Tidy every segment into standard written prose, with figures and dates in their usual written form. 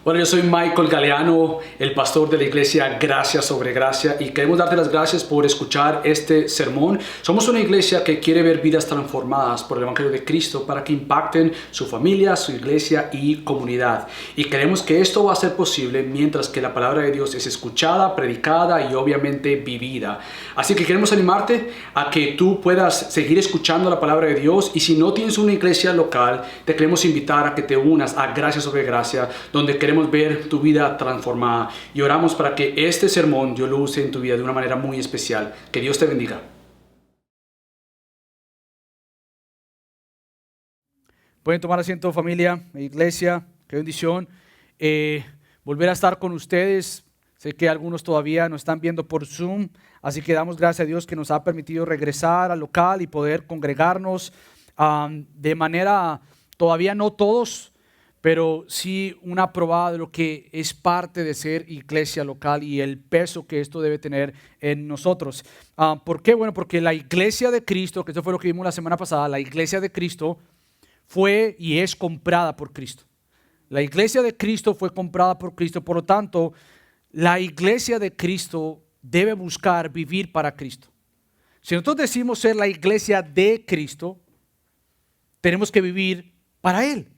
Bueno, yo soy Michael Galeano, el pastor de la iglesia Gracia sobre Gracia, y queremos darte las gracias por escuchar este sermón. Somos una iglesia que quiere ver vidas transformadas por el Evangelio de Cristo para que impacten su familia, su iglesia y comunidad. Y creemos que esto va a ser posible mientras que la palabra de Dios es escuchada, predicada y obviamente vivida. Así que queremos animarte a que tú puedas seguir escuchando la palabra de Dios, y si no tienes una iglesia local, te queremos invitar a que te unas a Gracia sobre Gracia, donde queremos ver tu vida transformada, y oramos para que este sermón Dios lo use en tu vida de una manera muy especial. Que Dios te bendiga. Pueden tomar asiento, familia, iglesia, qué bendición volver a estar con ustedes. Sé que algunos todavía nos están viendo por Zoom, así que damos gracias a Dios que nos ha permitido regresar al local y poder congregarnos de manera, todavía no todos, pero sí una probada de lo que es parte de ser iglesia local y el peso que esto debe tener en nosotros. ¿Por qué? Bueno, porque la iglesia de Cristo, que eso fue lo que vimos la semana pasada, la iglesia de Cristo fue y es comprada por Cristo. La iglesia de Cristo fue comprada por Cristo, por lo tanto, la iglesia de Cristo debe buscar vivir para Cristo. Si nosotros decimos ser la iglesia de Cristo, tenemos que vivir para Él.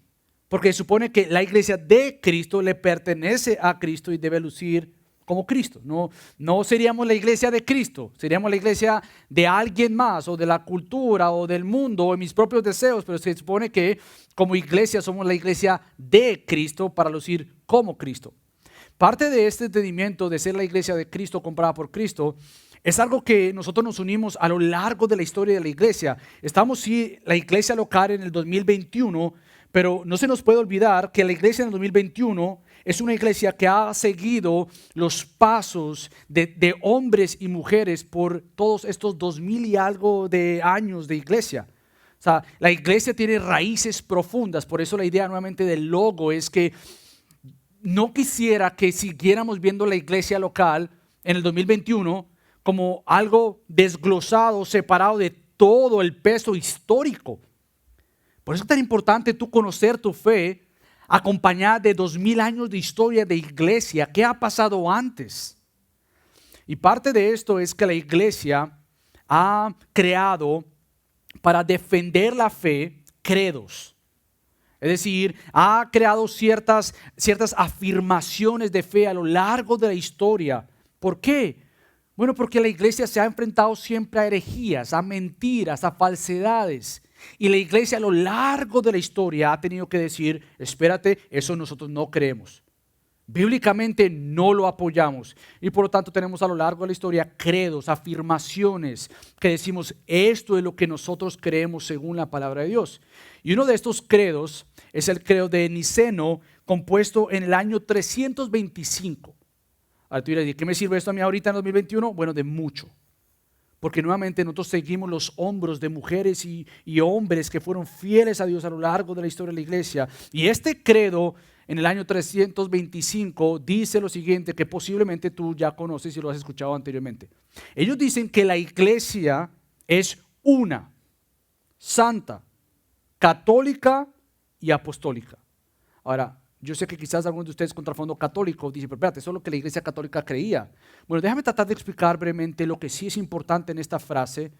Porque se supone que la iglesia de Cristo le pertenece a Cristo y debe lucir como Cristo. No seríamos la iglesia de Cristo, seríamos la iglesia de alguien más, o de la cultura, o del mundo, o de mis propios deseos, pero se supone que como iglesia somos la iglesia de Cristo para lucir como Cristo. Parte de este entendimiento de ser la iglesia de Cristo comprada por Cristo es algo que nosotros nos unimos a lo largo de la historia de la iglesia. Estamos, sí, la iglesia local en el 2021, pero no se nos puede olvidar que la iglesia en el 2021 es una iglesia que ha seguido los pasos de hombres y mujeres por todos estos 2000 y algo de años de iglesia. O sea, la iglesia tiene raíces profundas, por eso la idea nuevamente del logo es que no quisiera que siguiéramos viendo la iglesia local en el 2021 como algo desglosado, separado de todo el peso histórico. Por eso es tan importante tú conocer tu fe acompañada de 2000 años de historia de iglesia. ¿Qué ha pasado antes? Y parte de esto es que la iglesia ha creado para defender la fe credos. Es decir, ha creado ciertas afirmaciones de fe a lo largo de la historia. ¿Por qué? Bueno, porque la iglesia se ha enfrentado siempre a herejías, a mentiras, a falsedades. Y la iglesia a lo largo de la historia ha tenido que decir, espérate, eso nosotros no creemos. Bíblicamente no lo apoyamos. Y por lo tanto tenemos a lo largo de la historia credos, afirmaciones que decimos, esto es lo que nosotros creemos según la palabra de Dios. Y uno de estos credos es el credo de Niceno, compuesto en el año 325. Ahora tú dirás, ¿qué me sirve esto a mí ahorita en 2021? Bueno, de mucho. Porque nuevamente nosotros seguimos los hombros de mujeres y hombres que fueron fieles a Dios a lo largo de la historia de la iglesia. Y este credo en el año 325 dice lo siguiente, que posiblemente tú ya conoces y lo has escuchado anteriormente. Ellos dicen que la iglesia es una, santa, católica y apostólica. Ahora, yo sé que quizás algunos de ustedes con trasfondo católico dicen, pero espérate, eso es lo que la iglesia católica creía. Bueno, déjame tratar de explicar brevemente lo que sí es importante en esta frase.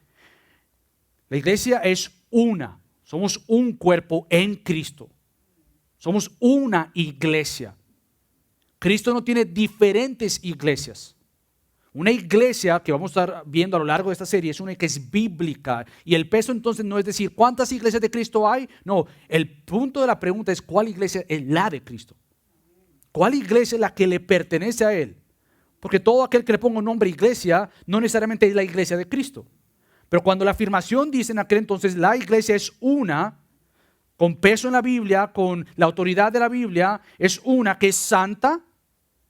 La iglesia es una, somos un cuerpo en Cristo. Somos una iglesia. Cristo no tiene diferentes iglesias. Una iglesia que vamos a estar viendo a lo largo de esta serie es una que es bíblica. Y el peso entonces no es decir cuántas iglesias de Cristo hay. No, el punto de la pregunta es cuál iglesia es la de Cristo. ¿Cuál iglesia es la que le pertenece a Él? Porque todo aquel que le ponga un nombre iglesia no necesariamente es la iglesia de Cristo. Pero cuando la afirmación dice en aquel entonces la iglesia es una, con peso en la Biblia, con la autoridad de la Biblia, es una que es santa.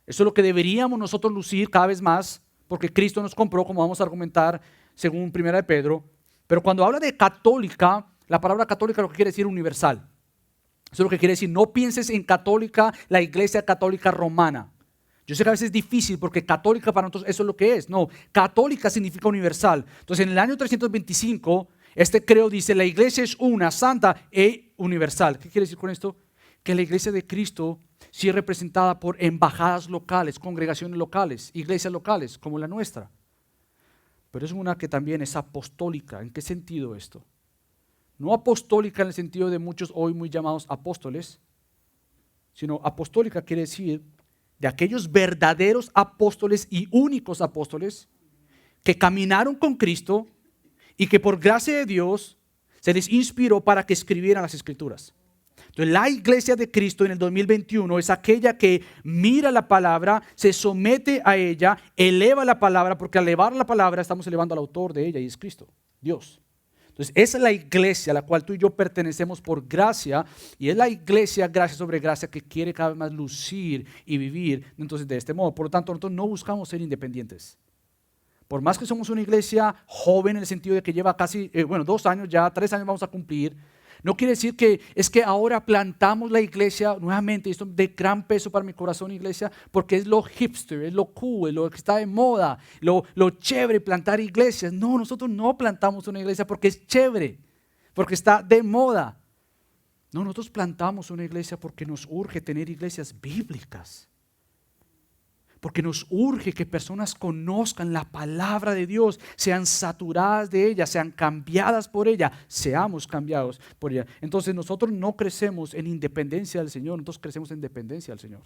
Eso es lo que deberíamos nosotros lucir cada vez más, porque Cristo nos compró, como vamos a argumentar según 1 de Pedro. Pero cuando habla de católica, la palabra católica lo que quiere decir universal. Eso es lo que quiere decir, no pienses en católica, la iglesia católica romana. Yo sé que a veces es difícil porque católica para nosotros eso es lo que es. No, católica significa universal. Entonces en el año 325, este credo dice, la iglesia es una, santa e universal. ¿Qué quiere decir con esto? Que la iglesia de Cristo si es representada por embajadas locales, congregaciones locales, iglesias locales como la nuestra. Pero es una que también es apostólica. ¿En qué sentido esto? No apostólica en el sentido de muchos hoy muy llamados apóstoles, sino apostólica quiere decir de aquellos verdaderos apóstoles y únicos apóstoles que caminaron con Cristo y que por gracia de Dios se les inspiró para que escribieran las Escrituras. Entonces, la iglesia de Cristo en el 2021 es aquella que mira la palabra, se somete a ella, eleva la palabra, porque al elevar la palabra estamos elevando al autor de ella y es Cristo, Dios. Entonces, esa es la iglesia a la cual tú y yo pertenecemos por gracia, y es la iglesia, gracia sobre gracia, que quiere cada vez más lucir y vivir entonces de este modo. Por lo tanto, nosotros no buscamos ser independientes. Por más que somos una iglesia joven en el sentido de que lleva casi, 2 años ya, 3 años vamos a cumplir, no quiere decir que es que ahora plantamos la iglesia nuevamente, y esto es de gran peso para mi corazón, iglesia, porque es lo hipster, es lo cool, es lo que está de moda, lo chévere plantar iglesias. No, nosotros no plantamos una iglesia porque es chévere, porque está de moda. No, nosotros plantamos una iglesia porque nos urge tener iglesias bíblicas. Porque nos urge que personas conozcan la palabra de Dios, sean saturadas de ella, sean cambiadas por ella, seamos cambiados por ella. Entonces nosotros no crecemos en independencia del Señor, nosotros crecemos en dependencia del Señor.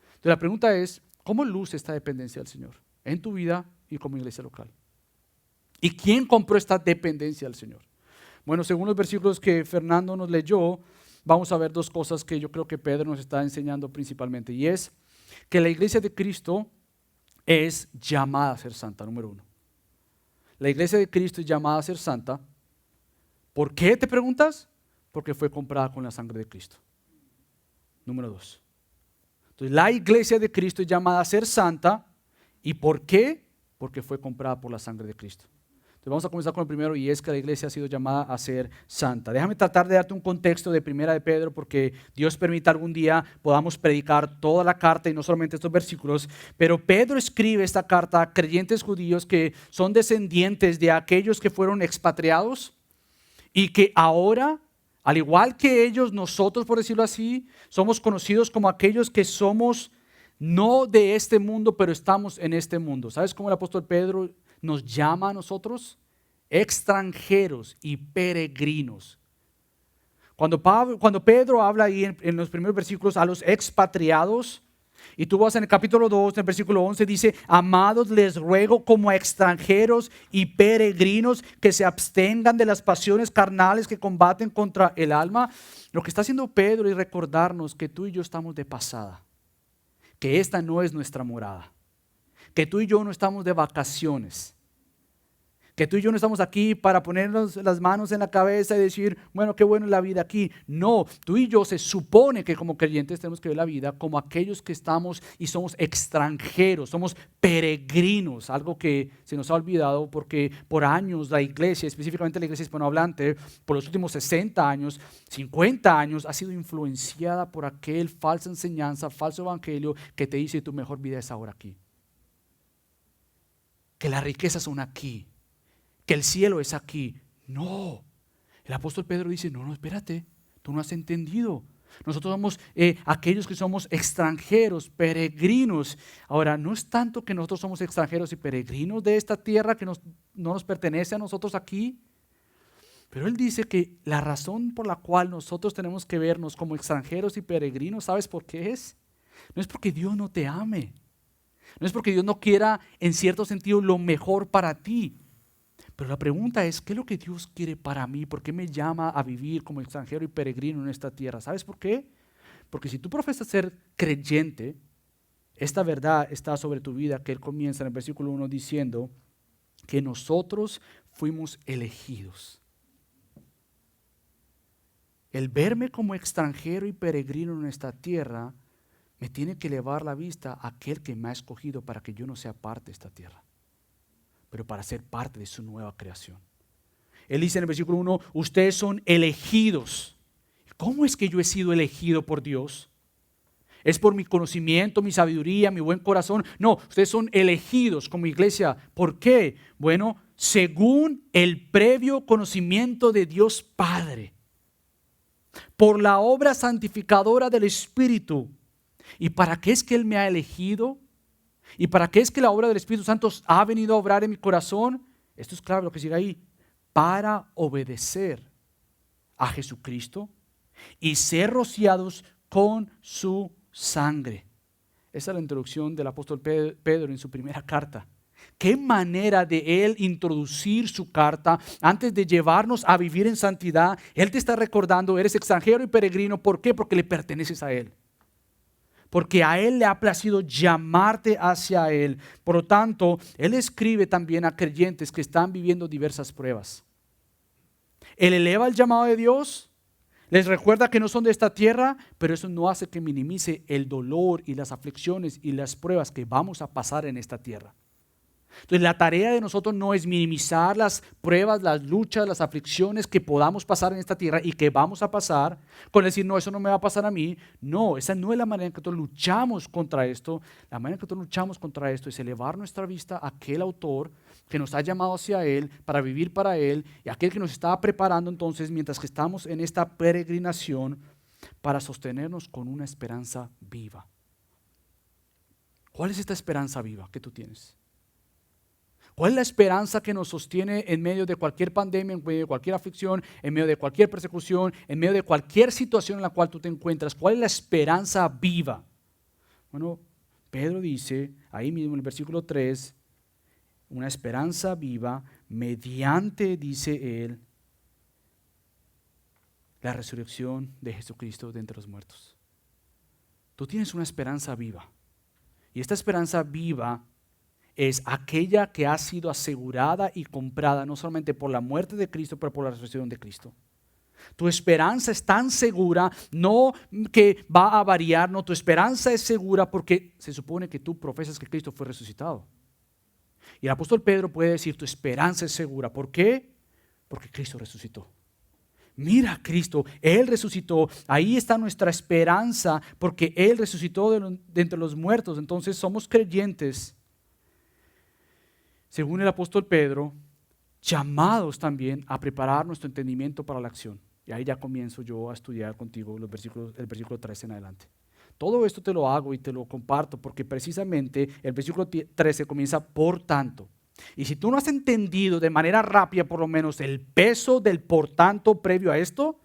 Entonces la pregunta es, ¿cómo luce esta dependencia del Señor en tu vida y como iglesia local? ¿Y quién compró esta dependencia del Señor? Bueno, según los versículos que Fernando nos leyó, vamos a ver 2 cosas que yo creo que Pedro nos está enseñando principalmente, y es que la iglesia de Cristo es llamada a ser santa, número 1. La iglesia de Cristo es llamada a ser santa. ¿Por qué, te preguntas? Porque fue comprada con la sangre de Cristo. Número 2. Entonces, la iglesia de Cristo es llamada a ser santa. ¿Y por qué? Porque fue comprada por la sangre de Cristo. Entonces, vamos a comenzar con el primero, y es que la iglesia ha sido llamada a ser santa. Déjame tratar de darte un contexto de Primera de Pedro, porque Dios permita algún día podamos predicar toda la carta y no solamente estos versículos. Pero Pedro escribe esta carta a creyentes judíos que son descendientes de aquellos que fueron expatriados y que ahora, al igual que ellos, nosotros, por decirlo así, somos conocidos como aquellos que somos no de este mundo, pero estamos en este mundo. ¿Sabes cómo el apóstol Pedro nos llama a nosotros? Extranjeros y peregrinos. Cuando Pedro habla ahí en los primeros versículos a los expatriados, y tú vas en el capítulo 2, en el versículo 11, dice: amados, les ruego como a extranjeros y peregrinos que se abstengan de las pasiones carnales que combaten contra el alma. Lo que está haciendo Pedro es recordarnos que tú y yo estamos de pasada, que esta no es nuestra morada, que tú y yo no estamos de vacaciones, que tú y yo no estamos aquí para ponernos las manos en la cabeza y decir, bueno, qué bueno es la vida aquí. No, tú y yo se supone que como creyentes tenemos que ver la vida como aquellos que estamos y somos extranjeros, somos peregrinos, algo que se nos ha olvidado porque por años la iglesia, específicamente la iglesia hispanohablante, por los últimos 60 años, 50 años, ha sido influenciada por aquel falsa enseñanza, falso evangelio que te dice tu mejor vida es ahora aquí. Que las riquezas son aquí, que el cielo es aquí. No, el apóstol Pedro dice, no, espérate, tú no has entendido. Nosotros somos aquellos que somos extranjeros, peregrinos. Ahora, no es tanto que nosotros somos extranjeros y peregrinos de esta tierra que no nos pertenece a nosotros aquí, pero él dice que la razón por la cual nosotros tenemos que vernos como extranjeros y peregrinos, ¿sabes por qué es? No es porque Dios no te ame, no es porque Dios no quiera en cierto sentido lo mejor para ti. Pero la pregunta es, ¿qué es lo que Dios quiere para mí? ¿Por qué me llama a vivir como extranjero y peregrino en esta tierra? ¿Sabes por qué? Porque si tú profesas ser creyente, esta verdad está sobre tu vida, que él comienza en el versículo 1 diciendo que nosotros fuimos elegidos. El verme como extranjero y peregrino en esta tierra me tiene que elevar la vista a aquel que me ha escogido para que yo no sea parte de esta tierra, pero para ser parte de su nueva creación. Él dice en el versículo 1, ustedes son elegidos. ¿Cómo es que yo he sido elegido por Dios? ¿Es por mi conocimiento, mi sabiduría, mi buen corazón? No, ustedes son elegidos como iglesia. ¿Por qué? Bueno, según el previo conocimiento de Dios Padre, por la obra santificadora del Espíritu ¿Y para qué es que Él me ha elegido? ¿Y para qué es que la obra del Espíritu Santo ha venido a obrar en mi corazón? Esto es claro lo que sigue ahí. Para obedecer a Jesucristo y ser rociados con su sangre. Esa es la introducción del apóstol Pedro en su primera carta. Qué manera de él introducir su carta antes de llevarnos a vivir en santidad. Él te está recordando, eres extranjero y peregrino. ¿Por qué? Porque le perteneces a Él. Porque a Él le ha placido llamarte hacia Él. Por lo tanto, Él escribe también a creyentes que están viviendo diversas pruebas. Él eleva el llamado de Dios, les recuerda que no son de esta tierra, pero eso no hace que minimice el dolor y las aflicciones y las pruebas que vamos a pasar en esta tierra. Entonces la tarea de nosotros no es minimizar las pruebas, las luchas, las aflicciones que podamos pasar en esta tierra y que vamos a pasar, con decir, no, eso no me va a pasar a mí. No, esa no es la manera en que nosotros luchamos contra esto. La manera en que nosotros luchamos contra esto es elevar nuestra vista a aquel autor que nos ha llamado hacia Él, para vivir para Él, y aquel que nos está preparando entonces mientras que estamos en esta peregrinación para sostenernos con una esperanza viva. ¿Cuál es esta esperanza viva que tú tienes? ¿Cuál es la esperanza que nos sostiene en medio de cualquier pandemia, en medio de cualquier aflicción, en medio de cualquier persecución, en medio de cualquier situación en la cual tú te encuentras? ¿Cuál es la esperanza viva? Bueno, Pedro dice, ahí mismo en el versículo 3, una esperanza viva mediante, dice él, la resurrección de Jesucristo de entre los muertos. Tú tienes una esperanza viva. Y esta esperanza viva es aquella que ha sido asegurada y comprada no solamente por la muerte de Cristo, pero por la resurrección de Cristo. Tu esperanza es tan segura, no que va a variar, no, tu esperanza es segura porque se supone que tú profesas que Cristo fue resucitado. Y el apóstol Pedro puede decir, tu esperanza es segura. ¿Por qué? Porque Cristo resucitó. Mira a Cristo, Él resucitó, ahí está nuestra esperanza porque Él resucitó de entre los muertos. Entonces somos creyentes, según el apóstol Pedro, llamados también a preparar nuestro entendimiento para la acción. Y ahí ya comienzo yo a estudiar contigo el versículo 13 en adelante. Todo esto te lo hago y te lo comparto porque precisamente el versículo 13 comienza por tanto. Y si tú no has entendido de manera rápida por lo menos el peso del por tanto previo a esto,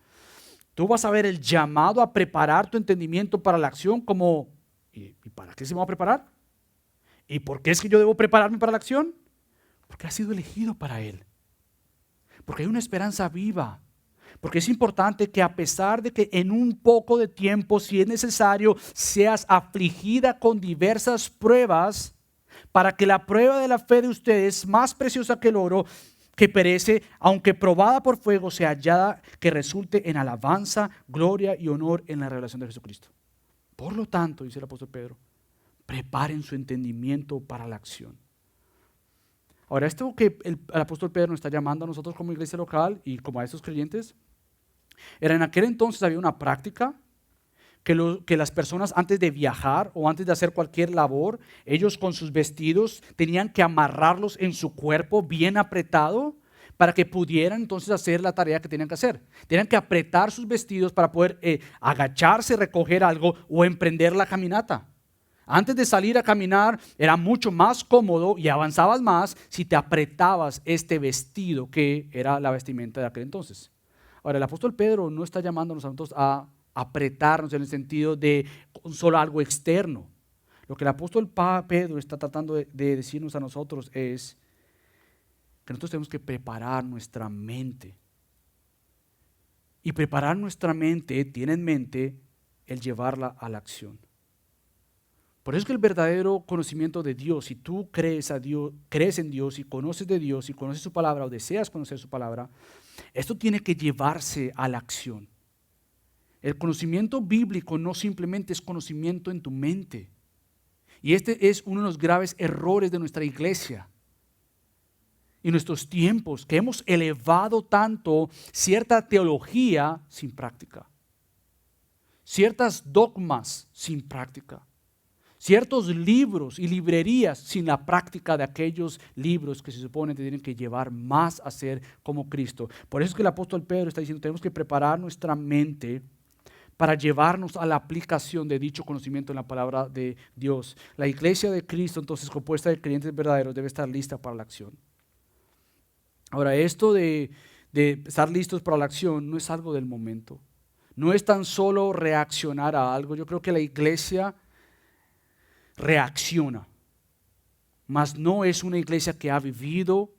tú vas a ver el llamado a preparar tu entendimiento para la acción como, ¿y para qué se me va a preparar? ¿Y por qué es que yo debo prepararme para la acción? Porque has sido elegido para Él. Porque hay una esperanza viva. Porque es importante que a pesar de que en un poco de tiempo, si es necesario, seas afligida con diversas pruebas, para que la prueba de la fe de ustedes, más preciosa que el oro, que perece, aunque probada por fuego, sea hallada que resulte en alabanza, gloria y honor en la revelación de Jesucristo. Por lo tanto, dice el apóstol Pedro, preparen su entendimiento para la acción. Ahora, esto que el apóstol Pedro nos está llamando a nosotros como iglesia local y como a estos creyentes, era en aquel entonces había una práctica que las personas antes de viajar o antes de hacer cualquier labor, ellos con sus vestidos tenían que amarrarlos en su cuerpo bien apretado para que pudieran entonces hacer la tarea que tenían que hacer. Tenían que apretar sus vestidos para poder agacharse, recoger algo o emprender la caminata. Antes de salir a caminar era mucho más cómodo y avanzabas más si te apretabas este vestido que era la vestimenta de aquel entonces. Ahora, el apóstol Pedro no está llamándonos a nosotros a apretarnos en el sentido de solo algo externo. Lo que el apóstol Pedro está tratando de decirnos a nosotros es que nosotros tenemos que preparar nuestra mente. Y preparar nuestra mente tiene en mente el llevarla a la acción. Por eso es que el verdadero conocimiento de Dios, si tú crees en Dios y conoces de Dios y conoces su palabra o deseas conocer su palabra, esto tiene que llevarse a la acción. El conocimiento bíblico no simplemente es conocimiento en tu mente. Y este es uno de los graves errores de nuestra iglesia y nuestros tiempos, que hemos elevado tanto cierta teología sin práctica, ciertas dogmas sin práctica, ciertos libros y librerías sin la práctica de aquellos libros que se supone que tienen que llevar más a ser como Cristo. Por eso es que el apóstol Pedro está diciendo, tenemos que preparar nuestra mente para llevarnos a la aplicación de dicho conocimiento en la palabra de Dios. La iglesia de Cristo, entonces, compuesta de creyentes verdaderos, debe estar lista para la acción. Ahora, esto de estar listos para la acción no es algo del momento. No es tan solo reaccionar a algo. Yo creo que la iglesia reacciona, mas no es una iglesia que ha vivido,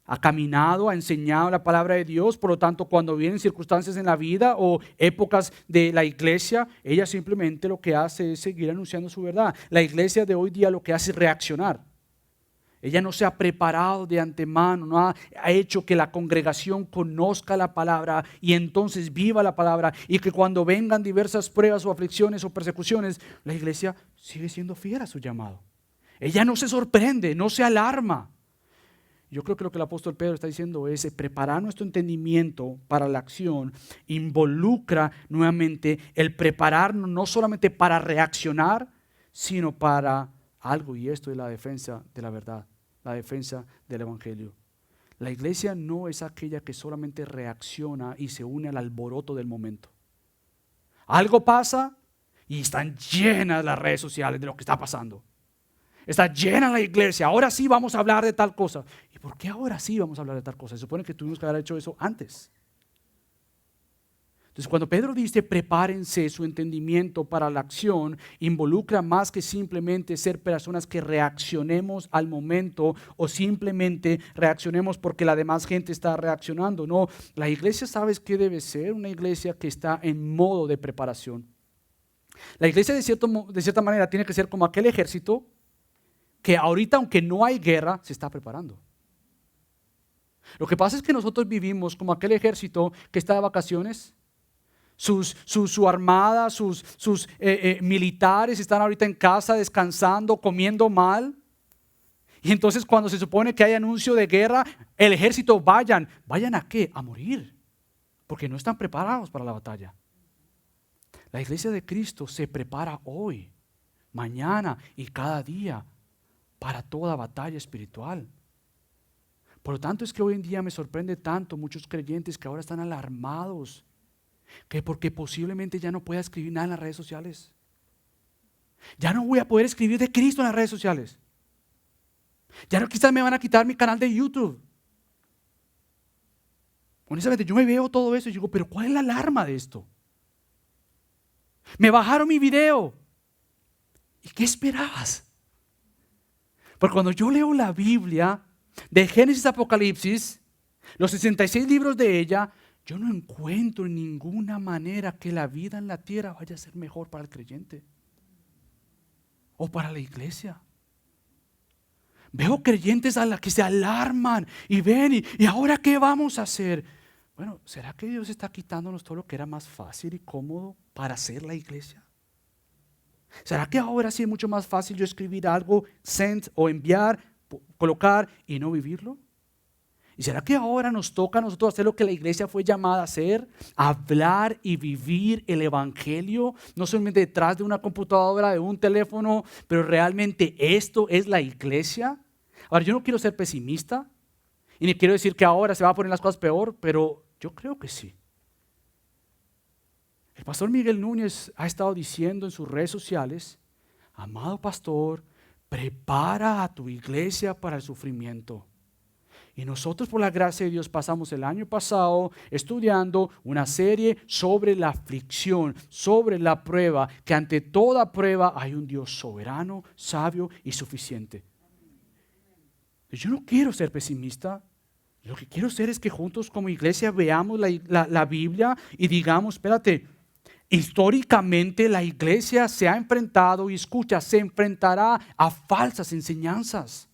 ha caminado, ha enseñado la palabra de Dios. Por lo tanto, cuando vienen circunstancias en la vida o épocas de la iglesia, ella simplemente lo que hace es seguir anunciando su verdad. La iglesia de hoy día lo que hace es reaccionar. Ella no se ha preparado de antemano, no ha hecho que la congregación conozca la palabra y entonces viva la palabra, y que cuando vengan diversas pruebas o aflicciones o persecuciones, la iglesia sigue siendo fiel a su llamado. Ella no se sorprende, no se alarma. Yo creo que lo que el apóstol Pedro está diciendo es preparar nuestro entendimiento para la acción. Involucra nuevamente el prepararnos no solamente para reaccionar, sino para algo, y esto es la defensa de la verdad, la defensa del evangelio. La iglesia no es aquella que solamente reacciona y se une al alboroto del momento. Algo pasa y están llenas las redes sociales de lo que está pasando. Está llena la iglesia. Ahora sí vamos a hablar de tal cosa. ¿Y por qué ahora sí vamos a hablar de tal cosa? Se supone que tuvimos que haber hecho eso antes. Entonces, cuando Pedro dice prepárense, su entendimiento para la acción involucra más que simplemente ser personas que reaccionemos al momento o simplemente reaccionemos porque la demás gente está reaccionando. No, la iglesia, ¿sabes qué debe ser? Una iglesia que está en modo de preparación. La iglesia de cierta manera tiene que ser como aquel ejército que ahorita, aunque no hay guerra, se está preparando. Lo que pasa es que nosotros vivimos como aquel ejército que está de vacaciones. Su armada, sus militares están ahorita en casa descansando, comiendo mal. Y entonces cuando se supone que hay anuncio de guerra, el ejército ¿vayan a qué? A morir. Porque no están preparados para la batalla. La iglesia de Cristo se prepara hoy, mañana y cada día para toda batalla espiritual. Por lo tanto es que hoy en día me sorprende tanto muchos creyentes que ahora están alarmados, que porque posiblemente ya no pueda escribir nada en las redes sociales. Ya no voy a poder escribir de Cristo en las redes sociales. Ya no, quizás me van a quitar mi canal de YouTube. Honestamente, yo me veo todo eso y digo, pero ¿cuál es la alarma de esto? Me bajaron mi video. ¿Y qué esperabas? Porque cuando yo leo la Biblia, de Génesis a Apocalipsis, los 66 libros de ella, yo no encuentro en ninguna manera que la vida en la tierra vaya a ser mejor para el creyente o para la iglesia. Veo creyentes a la que se alarman y ven y ahora ¿qué vamos a hacer? Bueno, ¿será que Dios está quitándonos todo lo que era más fácil y cómodo para hacer la iglesia? ¿Será que ahora sí es mucho más fácil yo escribir algo, send o enviar, colocar y no vivirlo? ¿Y será que ahora nos toca a nosotros hacer lo que la iglesia fue llamada a hacer? Hablar y vivir el evangelio, no solamente detrás de una computadora, de un teléfono, pero realmente esto es la iglesia. Ahora, yo no quiero ser pesimista y ni quiero decir que ahora se va a poner las cosas peor, pero yo creo que sí. El pastor Miguel Núñez ha estado diciendo en sus redes sociales, amado pastor, prepara a tu iglesia para el sufrimiento. Y nosotros por la gracia de Dios pasamos el año pasado estudiando una serie sobre la aflicción, sobre la prueba, que ante toda prueba hay un Dios soberano, sabio y suficiente. Yo no quiero ser pesimista. Lo que quiero hacer es que juntos como iglesia veamos la Biblia y digamos, espérate, históricamente la iglesia se ha enfrentado y escucha, se enfrentará a falsas enseñanzas.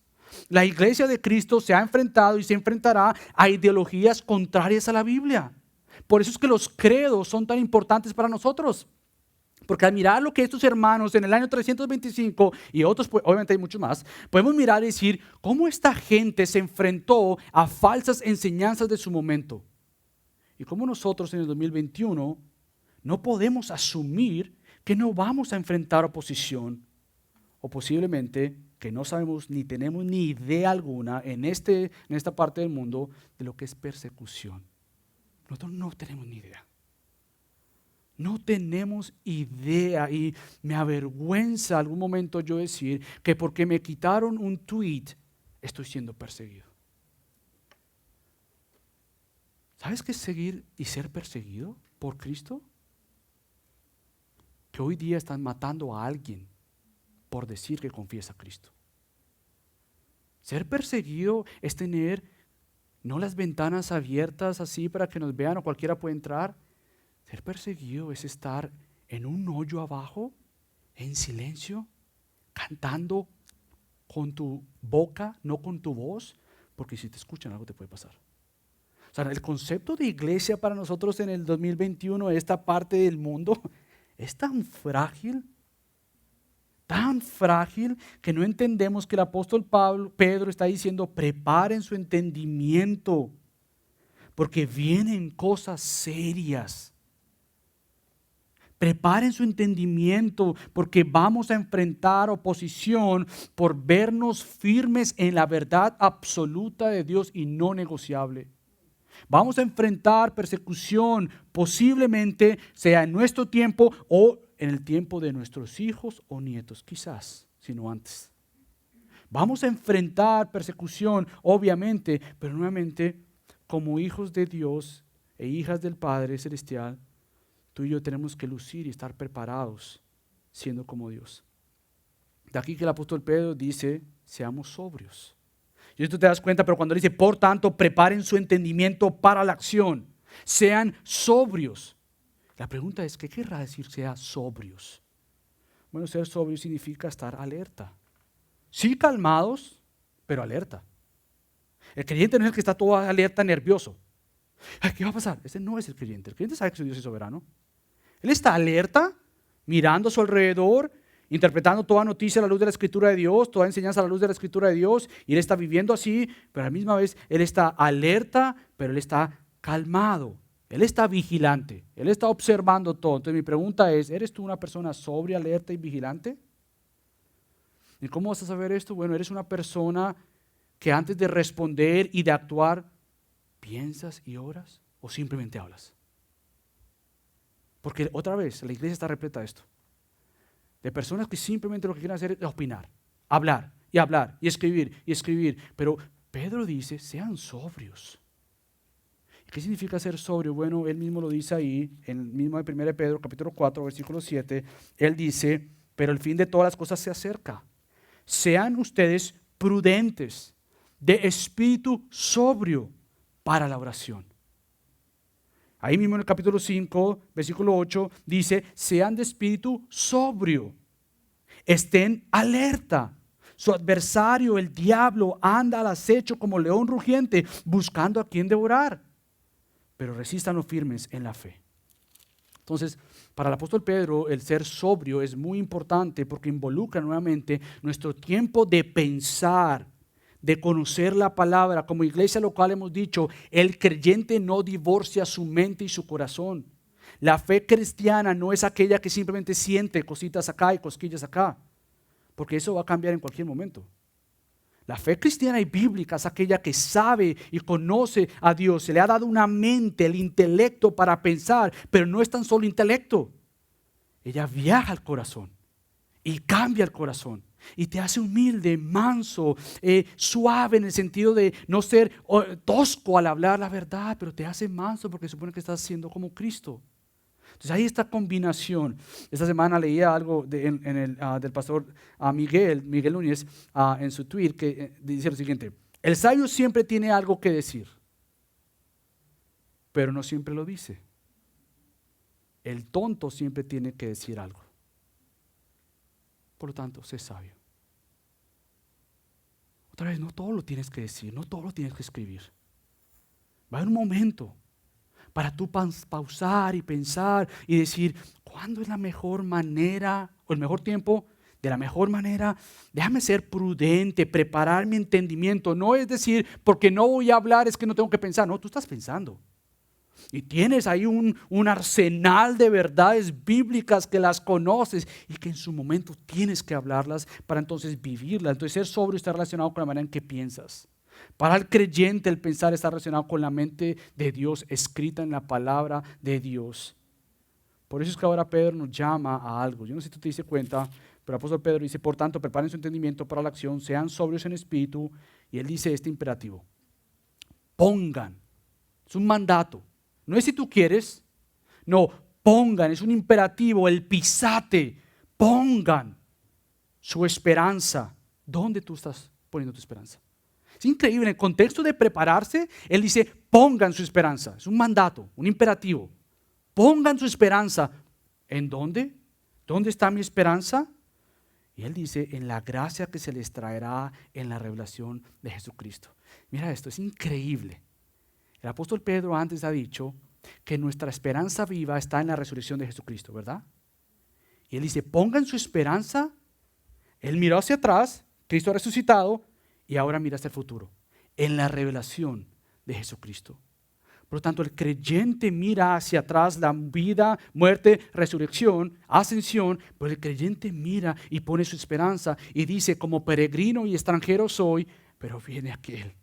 La iglesia de Cristo se ha enfrentado y se enfrentará a ideologías contrarias a la Biblia. Por eso es que los credos son tan importantes para nosotros. Porque al mirar lo que estos hermanos en el año 325 y otros, pues, obviamente hay muchos más, podemos mirar y decir cómo esta gente se enfrentó a falsas enseñanzas de su momento. Y cómo nosotros en el 2021 no podemos asumir que no vamos a enfrentar oposición o posiblemente que no sabemos ni tenemos ni idea alguna en esta parte del mundo de lo que es persecución. Nosotros no tenemos ni idea. No tenemos idea y me avergüenza algún momento yo decir que porque me quitaron un tweet estoy siendo perseguido. ¿Sabes qué es seguir y ser perseguido por Cristo? Que hoy día están matando a alguien por decir que confiesa a Cristo. Ser perseguido es tener no las ventanas abiertas así para que nos vean o cualquiera puede entrar. Ser perseguido es estar en un hoyo abajo, en silencio, cantando con tu boca, no con tu voz, porque si te escuchan algo te puede pasar. O sea, el concepto de iglesia para nosotros en el 2021, esta parte del mundo, es tan frágil que no entendemos que el apóstol Pedro está diciendo, preparen su entendimiento, porque vienen cosas serias. Preparen su entendimiento porque vamos a enfrentar oposición por vernos firmes en la verdad absoluta de Dios y no negociable. Vamos a enfrentar persecución posiblemente sea en nuestro tiempo o en el tiempo de nuestros hijos o nietos, quizás, si no antes. Vamos a enfrentar persecución, obviamente, pero nuevamente como hijos de Dios e hijas del Padre Celestial, tú y yo tenemos que lucir y estar preparados siendo como Dios. De aquí que el apóstol Pedro dice, seamos sobrios. Y esto te das cuenta, pero cuando dice, por tanto, preparen su entendimiento para la acción. Sean sobrios. La pregunta es, ¿qué querrá decir sea sobrios? Bueno, ser sobrio significa estar alerta. Sí calmados, pero alerta. El creyente no es el que está todo alerta, nervioso. Ay, ¿qué va a pasar? Ese no es el creyente. El creyente sabe que su Dios es soberano. Él está alerta, mirando a su alrededor, interpretando toda noticia a la luz de la Escritura de Dios, toda enseñanza a la luz de la Escritura de Dios, y él está viviendo así, pero a la misma vez él está alerta, pero él está calmado, él está vigilante, él está observando todo. Entonces mi pregunta es, ¿eres tú una persona sobria, alerta y vigilante? ¿Y cómo vas a saber esto? Bueno, eres una persona que antes de responder y de actuar, ¿piensas y oras o simplemente hablas? Porque otra vez, la iglesia está repleta de esto. De personas que simplemente lo que quieren hacer es opinar, hablar y escribir. Pero Pedro dice, sean sobrios. ¿Qué significa ser sobrio? Bueno, él mismo lo dice ahí, en el mismo de 1 Pedro, capítulo 4, versículo 7. Él dice, pero el fin de todas las cosas se acerca. Sean ustedes prudentes, de espíritu sobrio para la oración. Ahí mismo en el capítulo 5, versículo 8, dice, sean de espíritu sobrio, estén alerta. Su adversario, el diablo, anda al acecho como león rugiente, buscando a quien devorar. Pero resístanlo firmes en la fe. Entonces, para el apóstol Pedro, el ser sobrio es muy importante porque involucra nuevamente nuestro tiempo de pensar, de conocer la palabra. Como iglesia local hemos dicho, el creyente no divorcia su mente y su corazón. La fe cristiana no es aquella que simplemente siente cositas acá y cosquillas acá, porque eso va a cambiar en cualquier momento. La fe cristiana y bíblica es aquella que sabe y conoce a Dios. Se le ha dado una mente, el intelecto para pensar, pero no es tan solo intelecto. Ella viaja al corazón y cambia el corazón. Y te hace humilde, manso, suave en el sentido de no ser tosco al hablar la verdad, pero te hace manso porque supone que estás siendo como Cristo. Entonces hay esta combinación. Esta semana leía algo del pastor Miguel Núñez en su tweet que dice lo siguiente: el sabio siempre tiene algo que decir, pero no siempre lo dice. El tonto siempre tiene que decir algo. Por lo tanto, sé sabio. Otra vez, no todo lo tienes que decir, no todo lo tienes que escribir. Va a haber un momento para tú pausar y pensar y decir, ¿cuándo es la mejor manera o el mejor tiempo? De la mejor manera, déjame ser prudente, preparar mi entendimiento. No es decir, porque no voy a hablar es que no tengo que pensar. No, tú estás pensando. Y tienes ahí un arsenal de verdades bíblicas que las conoces y que en su momento tienes que hablarlas para entonces vivirlas. Entonces ser sobrio está relacionado con la manera en que piensas. Para el creyente el pensar está relacionado con la mente de Dios escrita en la palabra de Dios. Por eso es que ahora Pedro nos llama a algo. Yo no sé si tú te diste cuenta, pero el apóstol Pedro dice, por tanto, preparen su entendimiento para la acción, sean sobrios en espíritu, y él dice este imperativo: pongan, es un mandato, no es si tú quieres, no, pongan, es un imperativo, el pisate, pongan su esperanza. ¿Dónde tú estás poniendo tu esperanza? Es increíble, en el contexto de prepararse, él dice, pongan su esperanza, es un mandato, un imperativo. Pongan su esperanza. ¿En dónde? ¿Dónde está mi esperanza? Y él dice, en la gracia que se les traerá en la revelación de Jesucristo. Mira esto, es increíble. El apóstol Pedro antes ha dicho que nuestra esperanza viva está en la resurrección de Jesucristo, ¿verdad? Y él dice, pongan su esperanza. Él miró hacia atrás, Cristo ha resucitado, y ahora mira hacia el futuro, en la revelación de Jesucristo. Por lo tanto, el creyente mira hacia atrás la vida, muerte, resurrección, ascensión, pero el creyente mira y pone su esperanza y dice, como peregrino y extranjero soy, pero viene aquel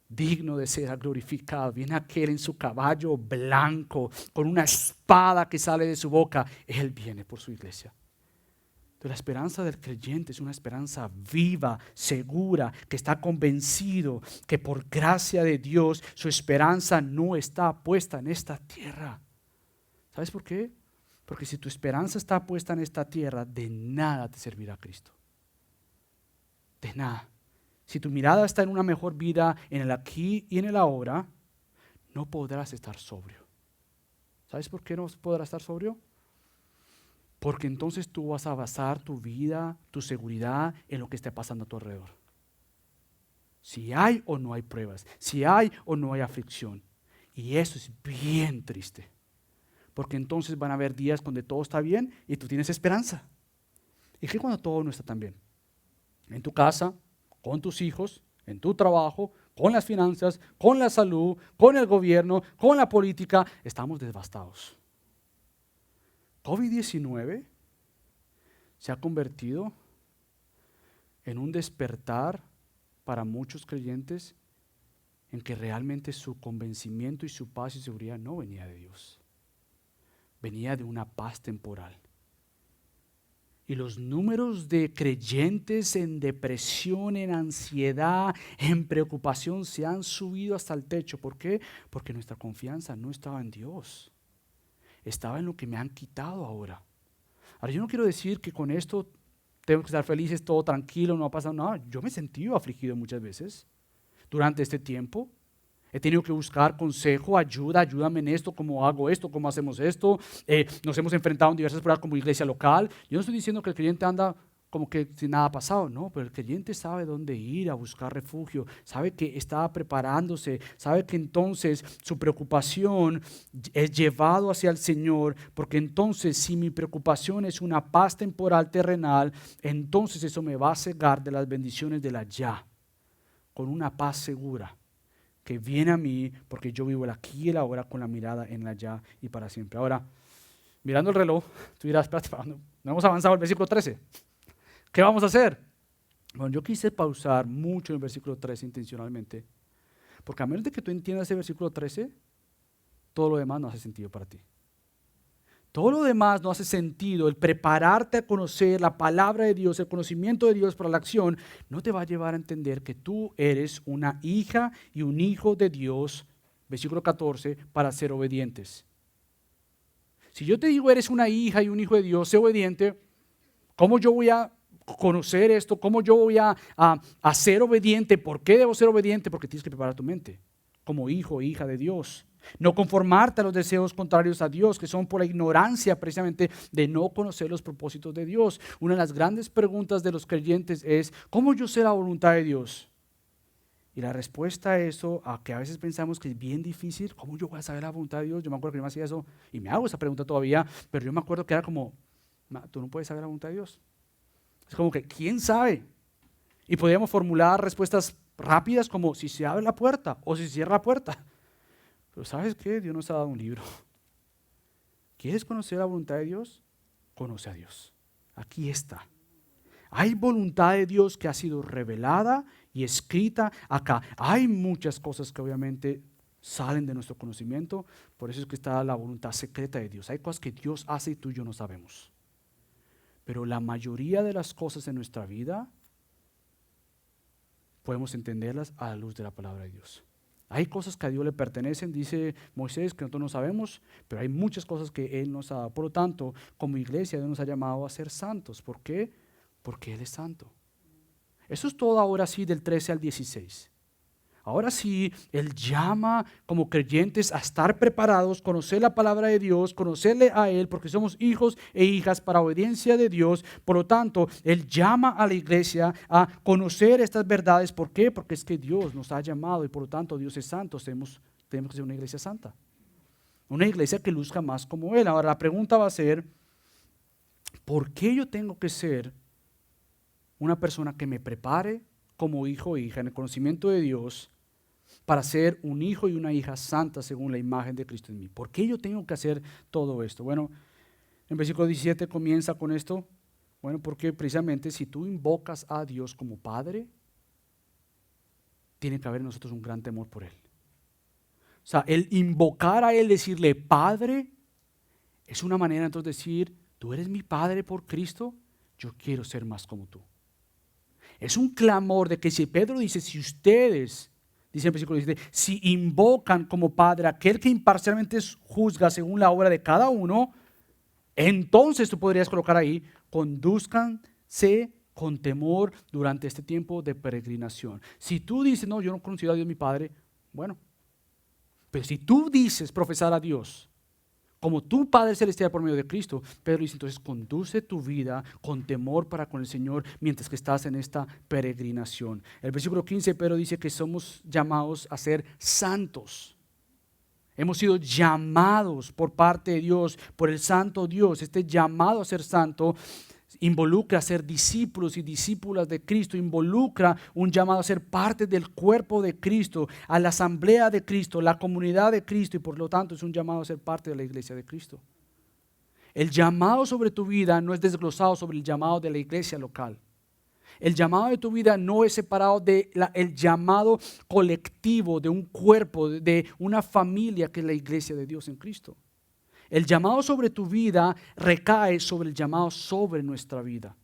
digno de ser glorificado, viene aquel en su caballo blanco, con una espada que sale de su boca, él viene por su iglesia. Entonces, la esperanza del creyente es una esperanza viva, segura, que está convencido que por gracia de Dios su esperanza no está puesta en esta tierra. ¿Sabes por qué? Porque si tu esperanza está puesta en esta tierra, de nada te servirá Cristo. De nada. Si tu mirada está en una mejor vida, en el aquí y en el ahora, no podrás estar sobrio. ¿Sabes por qué no podrás estar sobrio? Porque entonces tú vas a basar tu vida, tu seguridad en lo que esté pasando a tu alrededor. Si hay o no hay pruebas, si hay o no hay aflicción. Y eso es bien triste. Porque entonces van a haber días donde todo está bien y tú tienes esperanza. ¿Y qué cuando todo no está tan bien? En tu casa, con tus hijos, en tu trabajo, con las finanzas, con la salud, con el gobierno, con la política, estamos devastados. COVID-19 se ha convertido en un despertar para muchos creyentes en que realmente su convencimiento y su paz y seguridad no venía de Dios, venía de una paz temporal. Y los números de creyentes en depresión, en ansiedad, en preocupación se han subido hasta el techo. ¿Por qué? Porque nuestra confianza no estaba en Dios. Estaba en lo que me han quitado ahora. Ahora, yo no quiero decir que con esto tengo que estar felices, todo tranquilo, no ha pasado nada. Yo me he sentido afligido muchas veces durante este tiempo. He tenido que buscar consejo, ayúdame en esto, cómo hago esto, cómo hacemos esto. Nos hemos enfrentado en diversas pruebas como iglesia local. Yo no estoy diciendo que el creyente anda como que sin nada ha pasado, no, pero el creyente sabe dónde ir a buscar refugio, sabe que está preparándose, sabe que entonces su preocupación es llevado hacia el Señor, porque entonces si mi preocupación es una paz temporal terrenal, entonces eso me va a cegar de las bendiciones del allá, con una paz segura que viene a mí porque yo vivo el aquí y el ahora con la mirada en el allá y para siempre. Ahora, mirando el reloj, tú dirás, espérate, no hemos avanzado al versículo 13. ¿Qué vamos a hacer? Bueno, yo quise pausar mucho en el versículo 13 intencionalmente, porque a menos de que tú entiendas ese versículo 13, todo lo demás no hace sentido para ti. Todo lo demás no hace sentido. El prepararte a conocer la palabra de Dios, el conocimiento de Dios para la acción, no te va a llevar a entender que tú eres una hija y un hijo de Dios, versículo 14, para ser obedientes. Si yo te digo eres una hija y un hijo de Dios, sé obediente, ¿cómo yo voy a conocer esto? ¿Cómo yo voy a ser obediente? ¿Por qué debo ser obediente? Porque tienes que preparar tu mente como hijo e hija de Dios. No conformarte a los deseos contrarios a Dios, que son por la ignorancia precisamente de no conocer los propósitos de Dios. Una de las grandes preguntas de los creyentes es, ¿cómo yo sé la voluntad de Dios? Y la respuesta a eso, a que a veces pensamos que es bien difícil, ¿cómo yo voy a saber la voluntad de Dios? Yo me acuerdo que yo me hacía eso, y me hago esa pregunta todavía, pero yo me acuerdo que era como, tú no puedes saber la voluntad de Dios. Es como que, ¿quién sabe? Y podríamos formular respuestas rápidas como si se abre la puerta o si se cierra la puerta. Pero ¿sabes qué? Dios nos ha dado un libro. ¿Quieres conocer la voluntad de Dios? Conoce a Dios. Aquí está. Hay voluntad de Dios que ha sido revelada y escrita acá. Hay muchas cosas que obviamente salen de nuestro conocimiento. Por eso es que está la voluntad secreta de Dios. Hay cosas que Dios hace y tú y yo no sabemos. Pero la mayoría de las cosas en nuestra vida podemos entenderlas a la luz de la palabra de Dios. Hay cosas que a Dios le pertenecen, dice Moisés, que nosotros no sabemos, pero hay muchas cosas que Él nos ha dado. Por lo tanto, como iglesia, Dios nos ha llamado a ser santos. ¿Por qué? Porque Él es santo. Eso es todo ahora sí del 13 al 16. Ahora sí, Él llama como creyentes a estar preparados, conocer la palabra de Dios, conocerle a Él, porque somos hijos e hijas para obediencia de Dios. Por lo tanto, Él llama a la iglesia a conocer estas verdades. ¿Por qué? Porque es que Dios nos ha llamado y por lo tanto Dios es santo. Tenemos que ser una iglesia santa. Una iglesia que luzca más como Él. Ahora la pregunta va a ser, ¿por qué yo tengo que ser una persona que me prepare como hijo o hija en el conocimiento de Dios para ser un hijo y una hija santa según la imagen de Cristo en mí? ¿Por qué yo tengo que hacer todo esto? Bueno, en versículo 17 comienza con esto. Bueno, porque precisamente si tú invocas a Dios como Padre, tiene que haber en nosotros un gran temor por Él. O sea, el invocar a Él, decirle Padre, es una manera entonces de decir, tú eres mi Padre por Cristo, yo quiero ser más como tú. Es un clamor de que si Pedro dice, si ustedes, dice en versículo 17, si invocan como Padre aquel que imparcialmente juzga según la obra de cada uno, entonces tú podrías colocar ahí, condúzcanse con temor durante este tiempo de peregrinación. Si tú dices, no, yo no considero a Dios mi Padre, bueno, pero si tú dices profesar a Dios como tu Padre Celestial por medio de Cristo, Pedro dice, entonces conduce tu vida con temor para con el Señor mientras que estás en esta peregrinación. El versículo 15, Pedro dice que somos llamados a ser santos. Hemos sido llamados por parte de Dios, por el santo Dios. Este llamado a ser santo involucra a ser discípulos y discípulas de Cristo, involucra un llamado a ser parte del cuerpo de Cristo, a la asamblea de Cristo, la comunidad de Cristo, y por lo tanto es un llamado a ser parte de la iglesia de Cristo. El llamado sobre tu vida no es desglosado sobre el llamado de la iglesia local. El llamado de tu vida no es separado del llamado colectivo de un cuerpo, de una familia que es la iglesia de Dios en Cristo. El llamado sobre tu vida recae sobre el llamado sobre nuestra vida.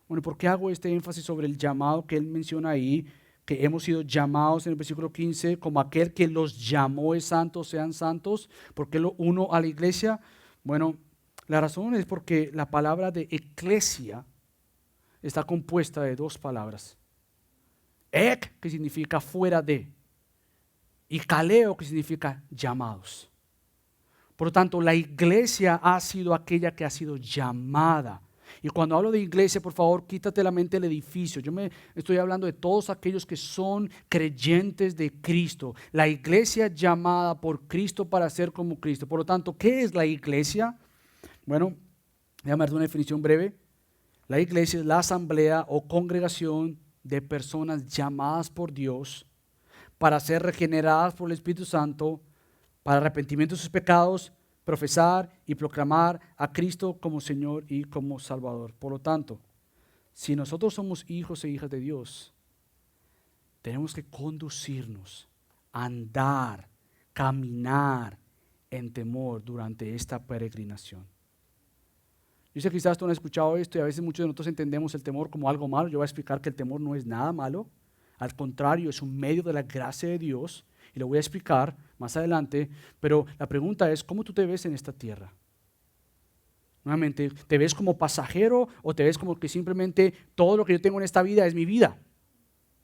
Bueno, ¿por qué hago este énfasis sobre el llamado que él menciona ahí? Que hemos sido llamados en el versículo 15 como aquel que los llamó es santo, sean santos. ¿Por qué lo uno a la iglesia? Bueno, la razón es porque la palabra de eclesia está compuesta de dos palabras. Ek, que significa fuera de, y kaleo, que significa llamados. Por lo tanto, la iglesia ha sido aquella que ha sido llamada. Y cuando hablo de iglesia, por favor, quítate la mente el edificio. Yo me estoy hablando de todos aquellos que son creyentes de Cristo. La iglesia llamada por Cristo para ser como Cristo. Por lo tanto, ¿qué es la iglesia? Bueno, déjame dar una definición breve. La iglesia es la asamblea o congregación de personas llamadas por Dios para ser regeneradas por el Espíritu Santo, para arrepentimiento de sus pecados, profesar y proclamar a Cristo como Señor y como Salvador. Por lo tanto, si nosotros somos hijos e hijas de Dios, tenemos que conducirnos, andar, caminar en temor durante esta peregrinación. Yo sé que quizás tú no has escuchado esto y a veces muchos de nosotros entendemos el temor como algo malo. Yo voy a explicar que el temor no es nada malo. Al contrario, es un medio de la gracia de Dios. Y lo voy a explicar más adelante, pero la pregunta es, ¿cómo tú te ves en esta tierra? Nuevamente, ¿te ves como pasajero o te ves como que simplemente todo lo que yo tengo en esta vida es mi vida?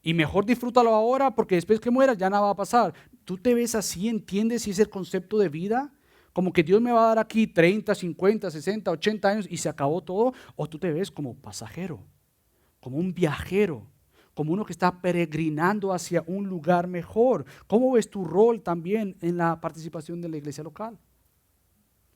Y mejor disfrútalo ahora porque después que mueras ya nada va a pasar. ¿Tú te ves así? ¿Entiendes si es el concepto de vida? Como que Dios me va a dar aquí 30, 50, 60, 80 años y se acabó todo. ¿O tú te ves como pasajero, como un viajero? Como uno que está peregrinando hacia un lugar mejor. ¿Cómo ves tu rol también en la participación de la iglesia local?